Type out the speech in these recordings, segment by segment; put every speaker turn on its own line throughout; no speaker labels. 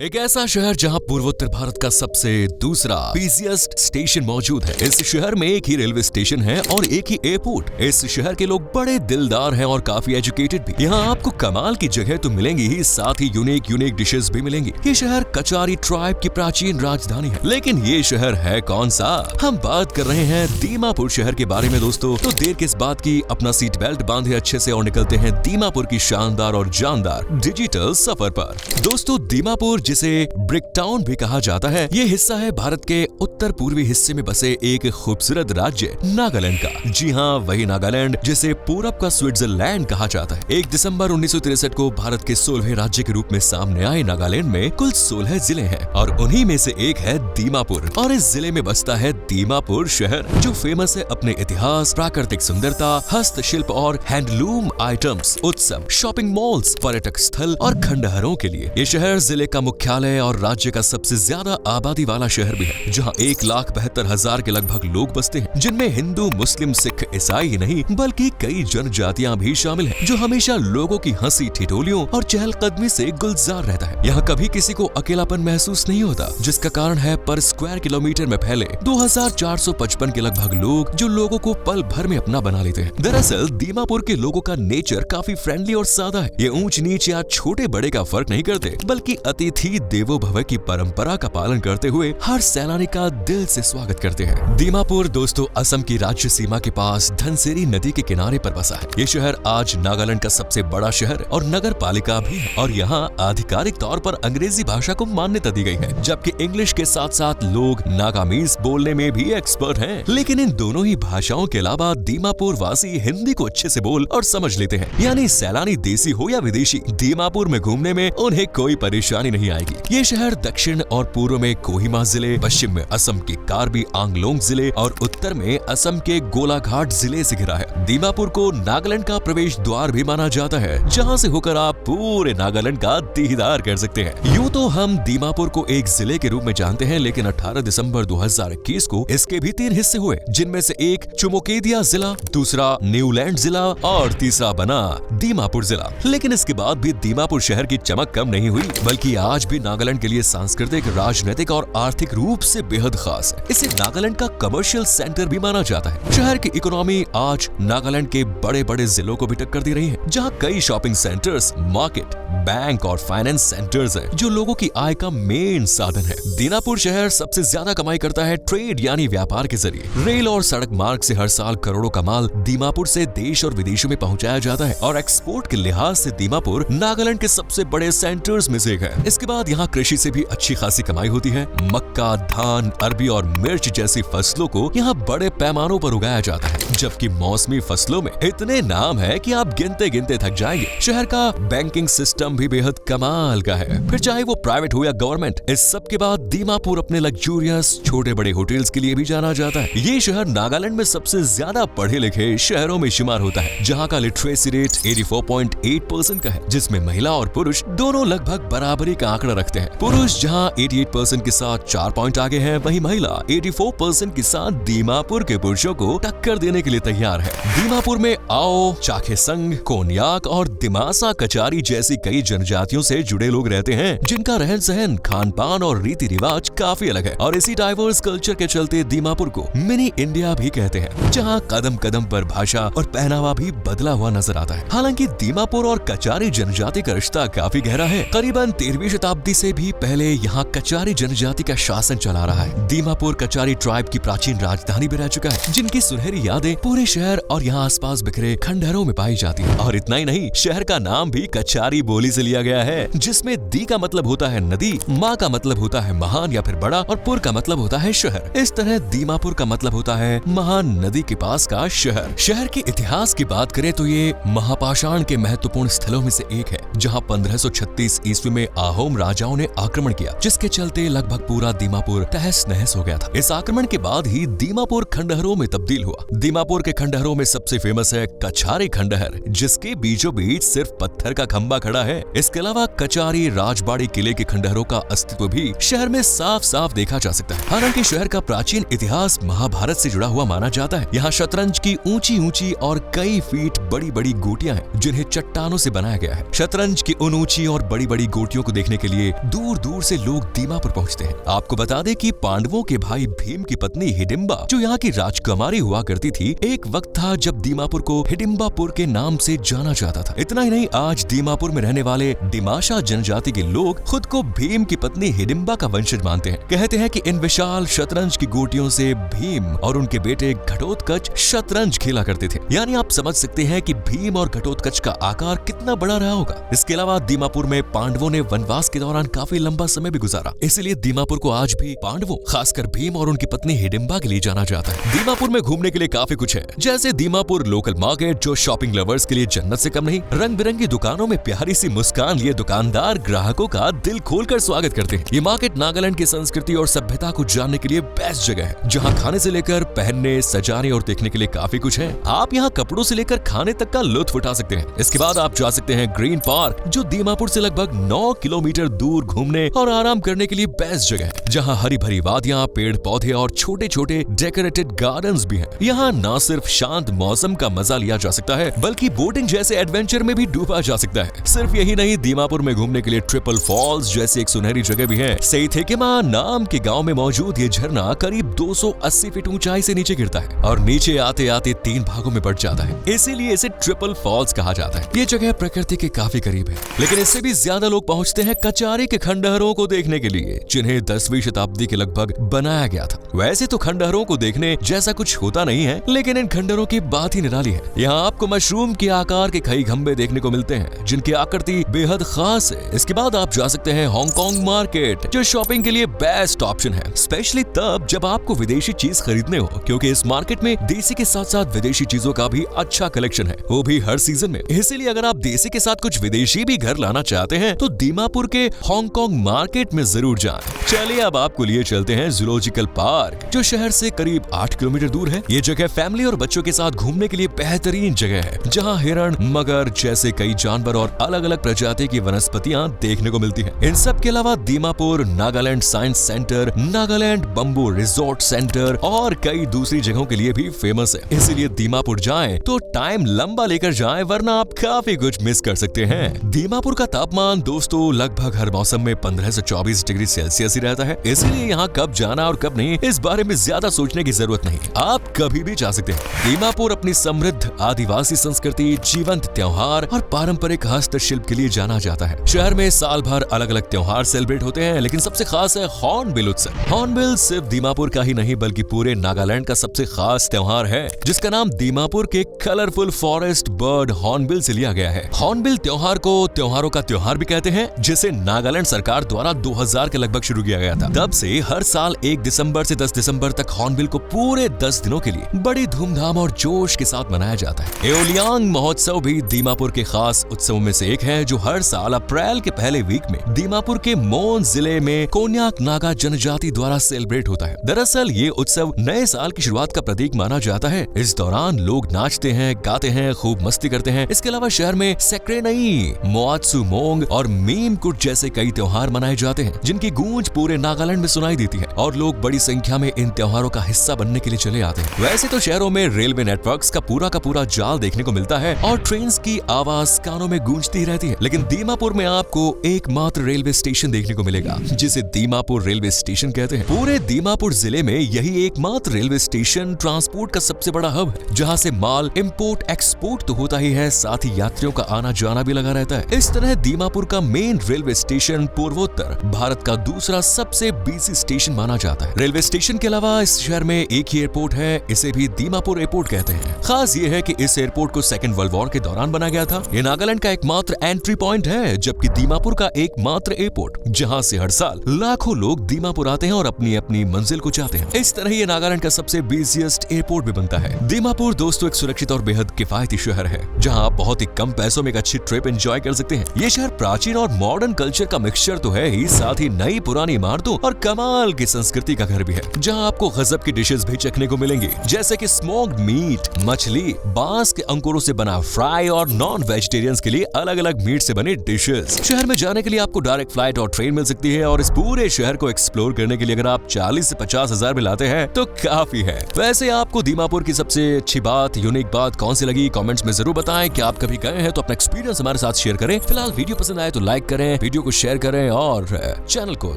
एक ऐसा शहर जहां पूर्वोत्तर भारत का सबसे दूसरा बिजिएस्ट स्टेशन मौजूद है। इस शहर में एक ही रेलवे स्टेशन है और एक ही एयरपोर्ट। इस शहर के लोग बड़े दिलदार हैं और काफी एजुकेटेड भी। यहाँ आपको कमाल की जगह तो मिलेंगी ही, साथ ही यूनिक डिशेस भी मिलेंगी। ये शहर कचारी ट्राइब की प्राचीन राजधानी है। लेकिन ये शहर है कौन सा? हम बात कर रहे हैं दीमापुर शहर के बारे में दोस्तों। तो देर किस बात की, अपना सीट बेल्ट बांधे अच्छे से और निकलते हैं दीमापुर की शानदार और जानदार डिजिटल सफर पर। दोस्तों, दीमापुर जिसे ब्रिक टाउन भी कहा जाता है, ये हिस्सा है भारत के उत्तर पूर्वी हिस्से में बसे एक खूबसूरत राज्य नागालैंड का। जी हाँ, वही नागालैंड जिसे पूरब का स्विट्जरलैंड कहा जाता है। 1 दिसंबर 1963 को भारत के 16वें राज्य के रूप में सामने आए नागालैंड में कुल 16 जिले हैं और उन्हीं में से एक है दीमापुर। और इस जिले में बसता है दीमापुर शहर, जो फेमस है अपने इतिहास, प्राकृतिक सुंदरता, हस्तशिल्प और हैंडलूम आइटम्स, उत्सव, शॉपिंग मॉल्स, पर्यटक स्थल और खंडहरों के लिए। ये शहर जिले का मुख्यालय और राज्य का सबसे ज्यादा आबादी वाला शहर भी है, जहां 1,72,000 के लगभग लोग बसते हैं, जिनमें हिंदू, मुस्लिम, सिख, ईसाई ही नहीं बल्कि कई जनजातियां भी शामिल हैं, जो हमेशा लोगों की हंसी ठिठोलियों और चहलकदमी से गुलजार रहता है। यहाँ कभी किसी को अकेलापन महसूस नहीं होता, जिसका कारण है पर स्क्वायर किलोमीटर में फैले 2,455 के लगभग लोग, जो लोगों को पल भर में अपना बना लेते हैं। दरअसल दीमापुर के लोगों का नेचर काफी फ्रेंडली और सादा है। ये ऊंच नीच या छोटे बड़े का फर्क नहीं करते, बल्कि अतिथि देवो भव की परंपरा का पालन करते हुए हर सैलानी का दिल से स्वागत करते हैं। दीमापुर दोस्तों असम की राज्य सीमा के पास धनसिरी नदी के किनारे पर बसा है। ये शहर आज नागालैंड का सबसे बड़ा शहर और नगर पालिका भी है और यहाँ आधिकारिक तौर पर अंग्रेजी भाषा को मान्यता दी गई है, जबकि इंग्लिश के साथ साथ लोग नागामीज बोलने में भी एक्सपर्ट हैं। लेकिन इन दोनों ही भाषाओं के अलावा दीमापुर वासी हिंदी को अच्छे से बोल और समझ लेते हैं, यानी सैलानी देसी हो या विदेशी, दीमापुर में घूमने में उन्हें कोई परेशानी नहीं आएगी। ये शहर दक्षिण और पूर्व में कोहिमा जिले, पश्चिम में असम के कार्बी आंगलोंग जिले और उत्तर में असम के गोलाघाट जिले से घिरा है। दीमापुर को नागालैंड का प्रवेश द्वार भी माना जाता है, जहां से होकर आप पूरे नागालैंड का दीदार कर सकते हैं। यूं तो हम दीमापुर को एक जिले के रूप में जानते हैं, लेकिन 18 दिसंबर 2021 को इसके भी 3 हिस्से हुए, जिनमें से एक चुमोकेदिया जिला, दूसरा न्यूलैंड जिला और तीसरा बना दीमापुर जिला। लेकिन इसके बाद भी दीमापुर शहर की चमक कम नहीं हुई, बल्कि आज भी नागालैंड के लिए सांस्कृतिक, राजनीतिक और आर्थिक रूप से बेहद खास है। इसे नागालैंड का कमर्शियल सेंटर भी माना जाता है। शहर की इकोनॉमी आज नागालैंड के बड़े बड़े जिलों को भी टक्कर दे रही है, जहां कई शॉपिंग सेंटर्स, मार्केट, बैंक और फाइनेंस सेंटर्स हैं, जो लोगों की आय का मेन साधन है। दीमापुर शहर सबसे ज्यादा कमाई करता है ट्रेड यानी व्यापार के जरिए। रेल और सड़क मार्ग से हर साल करोड़ों का माल दीमापुर से देश और विदेशों में पहुंचाया जाता है और एक्सपोर्ट के लिहाज से दीमापुर नागालैंड के सबसे बड़े सेंटर्स में से एक है। इसके बाद यहाँ कृषि से भी अच्छी खासी कमाई होती है। मक्का, धान, अरबी और मिर्च जैसी फसलों को यहाँ बड़े पैमानों पर उगाया जाता है, जबकि मौसमी फसलों में इतने नाम है कि आप गिनते गिनते थक जाएंगे। शहर का बैंकिंग सिस्टम भी बेहद कमाल का है, फिर चाहे वो प्राइवेट हो या गवर्नमेंट। इस सब के बाद दीमापुर अपने लग्जूरियस छोटे बड़े होटल्स के लिए भी जाना जाता है। ये शहर नागालैंड में सबसे ज्यादा पढ़े लिखे शहरों में शुमार होता है, जहाँ का लिटरेसी रेट 84.8% का है, जिसमें महिला और पुरुष दोनों लगभग बराबरी का आंकड़ा रखते हैं। पुरुष जहाँ 88% के साथ 4 पॉइंट आगे हैं, वहीं महिला 84% के साथ दीमापुर के पुरुषों को टक्कर देने के लिए तैयार है। दीमापुर में आओ, चाखेसंग, कोन्याक और दिमासा कचारी जैसी कई जनजातियों से जुड़े लोग रहते हैं, जिनका रहन सहन, खान पान और रीति रिवाज काफी अलग है। और इसी डाइवर्स कल्चर के चलते दीमापुर को मिनी इंडिया भी कहते हैं, जहाँ कदम कदम पर भाषा और पहनावा भी बदला हुआ नजर आता है। हालांकि दीमापुर और कचारी जनजाति का रिश्ता काफी गहरा है। करीबन 13वीं शताब्दी से भी पहले यहाँ कचारी जनजाति का शासन चला रहा है। दीमापुर कचारी ट्राइब की प्राचीन राजधानी भी रह चुका है, जिनकी सुनहरी यादें पूरे शहर और यहाँ आसपास बिखरे खंडहरों में पाई जाती है। और इतना ही नहीं, शहर का नाम भी कचारी बोली से लिया गया है, जिसमें दी का मतलब होता है नदी, माँ का मतलब होता है महान या फिर बड़ा और पुर का मतलब होता है शहर। इस तरह दीमापुर का मतलब होता है महान नदी के पास का शहर। शहर के इतिहास की बात करें तो ये महापाषाण के महत्वपूर्ण स्थलों में से एक है, जहाँ 1536 ईस्वी में आहोम राजाओं ने आक्रमण किया, जिसके चलते लगभग पूरा दीमापुर तहस नहस हो गया था। इस आक्रमण के बाद ही दीमापुर खंडहरों में तब्दील हुआ। दीमापुर दीमापुर के खंडहरों में सबसे फेमस है कछारी खंडहर, जिसके बीचों बीच सिर्फ पत्थर का खंबा खड़ा है। इसके अलावा कचारी राजबाड़ी किले के खंडहरों का अस्तित्व भी शहर में साफ साफ देखा जा सकता है। हालांकि शहर का प्राचीन इतिहास महाभारत से जुड़ा हुआ माना जाता है। यहाँ शतरंज की ऊंची ऊंची और कई फीट बड़ी बड़ी गोटियां हैं, जिन्हें चट्टानों से बनाया गया है। शतरंज की उन ऊंची और बड़ी बड़ी गोटियों को देखने के लिए दूर दूर से लोग दीमापुर पहुंचते हैं। आपको बता दें कि पांडवों के भाई भीम की पत्नी हिडिंबा, जो यहाँ की राजकुमारी हुआ करती थी, एक वक्त था जब दीमापुर को हिडिंबापुर के नाम से जाना जाता था। इतना ही नहीं, आज दीमापुर में रहने वाले डिमाशा जनजाति के लोग खुद को भीम की पत्नी हिडिंबा का वंशज मानते हैं। कहते हैं कि इन विशाल शतरंज की गोटियों से भीम और उनके बेटे घटोत्कच शतरंज खेला करते थे। यानी आप समझ सकते हैं कि भीम और घटोत्कच का आकार कितना बड़ा रहा होगा। इसके अलावा दीमापुर में पांडवों ने वनवास के दौरान काफी लंबा समय भी गुजारा, इसलिए दीमापुर को आज भी पांडवों, खासकर भीम और उनकी पत्नी हिडिंबा के लिए जाना जाता है। दीमापुर में घूमने के लिए काफी कुछ है, जैसे दीमापुर लोकल मार्केट, जो शॉपिंग लवर्स के लिए जन्नत से कम नहीं। रंग बिरंगी दुकानों में प्यारी सी मुस्कान लिए दुकानदार ग्राहकों का दिल खोलकर स्वागत करते हैं। ये मार्केट नागालैंड की संस्कृति और सभ्यता को जानने के लिए बेस्ट जगह है, जहाँ खाने से लेकर पहनने, सजाने और देखने के लिए काफी कुछ है। आप यहाँ कपड़ों से लेकर खाने तक का लुत्फ उठा सकते हैं। इसके बाद आप जा सकते हैं ग्रीन पार्क, जो दीमापुर से लगभग 9 किलोमीटर दूर घूमने और आराम करने के लिए बेस्ट जगह है, जहाँ हरी भरी वादियाँ, पेड़ पौधे और छोटे छोटे डेकोरेटेड गार्डन्स भी हैं। यहाँ न सिर्फ शांत मौसम का मजा लिया जा सकता है, बल्कि बोटिंग जैसे एडवेंचर में भी डूबा जा सकता है। सिर्फ यही नहीं, दीमापुर में घूमने के लिए ट्रिपल फॉल्स जैसी एक सुनहरी जगह भी है। सेइथेकेमा नाम के गांव में मौजूद ये झरना करीब 280 फीट ऊंचाई से नीचे गिरता है और नीचे आते आते 3 भागों में बढ़ जाता है। इसीलिए इसे ट्रिपल फॉल्स कहा जाता है। ये जगह प्रकृति के काफी करीब है, लेकिन इससे भी ज्यादा लोग पहुंचते हैं कचारी के खंडहरों को देखने के लिए, जिन्हें 10वीं शताब्दी के लगभग बनाया गया था। वैसे तो खंडहरों को देखने जैसा कुछ होता नहीं है, लेकिन इन खंडहरों की बात ही निराली है। यहाँ आपको मशरूम के आकार के कई खंबे देखने को मिलते हैं, जिनकी आकृति बेहद खास है। इसके बाद आप जा सकते हैं हांगकांग मार्केट, जो शॉपिंग के लिए बेस्ट ऑप्शन है, स्पेशली तब जब आपको विदेशी चीज खरीदने हो, क्योंकि इस मार्केट में देसी के साथ साथ विदेशी चीजों का भी अच्छा कलेक्शन है, वो भी हर सीजन में। इसीलिए अगर आप देसी के साथ कुछ विदेशी भी घर लाना चाहते हैं तो दीमापुर के हांगकांग मार्केट में जरूर जाएं। चलिए अब आपको लिए चलते हैं जूलॉजिकल पार्क, जो शहर से करीब 8 किलोमीटर दूर है। ये जगह फैमिली और बच्चों के साथ घूमने के लिए बेहतरीन जगह है, जहाँ हिरण, मगर जैसे कई जानवर और अलग अलग प्रजाति की वनस्पतियाँ देखने को मिलती हैं। इन सब के अलावा Dimapur Nagaland science centre, Nagaland bamboo resort centre और कई दूसरी जगहों के लिए भी फेमस है। इसीलिए दीमापुर जाएं तो टाइम लंबा लेकर जाएं, वरना आप काफी कुछ मिस कर सकते हैं। दीमापुर का तापमान दोस्तों लगभग हर मौसम में 15 से 24 डिग्री सेल्सियस ही रहता है, इसलिए यहाँ कब जाना और कब नहीं, इस बारे में ज्यादा सोचने की जरूरत नहीं, आप कभी भी जा सकते हैं। दीमापुर अपनी समृद्ध आदिवासी संस्कृति, जीवंत त्योहार और पारंपरिक हस्तशिल्प के लिए जाना जाता है। शहर में साल भर अलग अलग त्योहार सेलिब्रेट होते हैं, लेकिन सबसे खास है हॉर्नबिल उत्सव। हॉर्नबिल सिर्फ दीमापुर का ही नहीं, बल्कि पूरे नागालैंड का सबसे खास त्योहार है, जिसका नाम दीमापुर के कलरफुल फॉरेस्ट बर्ड हॉर्नबिल से लिया गया है। हॉर्नबिल त्योहार को त्योहारों का त्योहार भी कहते हैं, जिसे नागालैंड सरकार द्वारा 2000 के लगभग शुरू किया गया था। तब से हर साल 1 दिसंबर से 10 दिसंबर तक हॉर्नबिल को पूरे 10 दिनों के लिए बड़ी धूमधाम और जोश के साथ मनाया जाता है। एओलियांग महोत्सव भी दीमापुर के खास उत्सवों में से एक है, जो हर साल अप्रैल के पहले वीक में दीमापुर के मोन जिले में कोन्याक नागा जनजाति द्वारा सेलिब्रेट होता है। दरअसल ये उत्सव नए साल की शुरुआत का प्रतीक माना जाता है। इस दौरान लोग नाचते हैं, गाते हैं, खूब मस्ती करते हैं। इसके अलावा शहर में सेक्रेनई, मोआत्सुमोंग और मीमकुट जैसे कई त्योहार मनाए जाते हैं, जिनकी गूंज पूरे नागालैंड में सुनाई देती है और लोग बड़ी संख्या में इन त्योहारों का हिस्सा बनने के लिए चले आते हैं। वैसे तो शहरों में रेलवे नेटवर्क्स का पूरा जाल देखने को मिलता है और ट्रेन की आवाज कानों में गूंजती रहती है, लेकिन दीमापुर में आपको एकमात्र रेलवे स्टेशन देखने को मिलेगा, जिसे दीमापुर रेलवे स्टेशन कहते हैं। पूरे दीमापुर जिले में यही एकमात्र रेलवे स्टेशन ट्रांसपोर्ट का सबसे बड़ा हब है, जहाँ से माल इंपोर्ट एक्सपोर्ट तो होता ही है, साथ ही यात्रियों का आना जाना भी लगा रहता है। इस तरह दीमापुर का मेन रेलवे स्टेशन पूर्वोत्तर भारत का दूसरा सबसे बिजी स्टेशन माना जाता है। रेलवे स्टेशन के अलावा इस शहर में एक ही एयरपोर्ट है, इसे भी दीमापुर एयरपोर्ट कहते हैं। खास ये है कि इस एयरपोर्ट को सेकेंड वर्ल्ड वॉर के दौरान बनाया गया था। ये नागालैंड का एकमात्र एंट्री पॉइंट है, जबकि दीमापुर का एकमात्र एयरपोर्ट, जहाँ से हर साल लाखों लोग दीमापुर आते हैं और अपनी अपनी मंजिल को चाहते हैं। इस तरह ये नागालैंड का सबसे बिजिएस्ट एयरपोर्ट भी बनता है। दीमापुर दोस्तों एक सुरक्षित और बेहद किफायती शहर है, जहाँ आप बहुत ही कम पैसों में एक अच्छी ट्रिप एंजॉय कर सकते हैं। ये शहर प्राचीन और मॉडर्न कल्चर का मिक्सचर तो है ही, साथ ही नई पुरानी इमारतों और कमाल की संस्कृति का घर भी है, जहाँ आपको गजब की डिशेस भी चखने को मिलेंगी, जैसे कि के स्मोक्ड मीट, मछली, बांस के अंकुरों से बना फ्राई और नॉन वेजिटेरियंस के लिए अलग अलग मीट से बनी डिशेस। शहर में जाने के लिए आपको डायरेक्ट फ्लाइट और ट्रेन मिल सकती है और इस पूरे शहर को एक्सप्लोर करने के लिए अगर आप 40 से 50 हजार में लाते हैं तो काफी है। वैसे आपको दीमापुर की सबसे अच्छी बात, यूनिक बात कौन सी लगी कमेंट्स में जरूर बताएं। कि आप कभी गए हैं तो अपना एक्सपीरियंस हमारे साथ शेयर करें। फिलहाल वीडियो पसंद आए तो लाइक करें, वीडियो को शेयर करें और चैनल को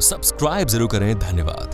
सब्सक्राइब जरूर करें। धन्यवाद।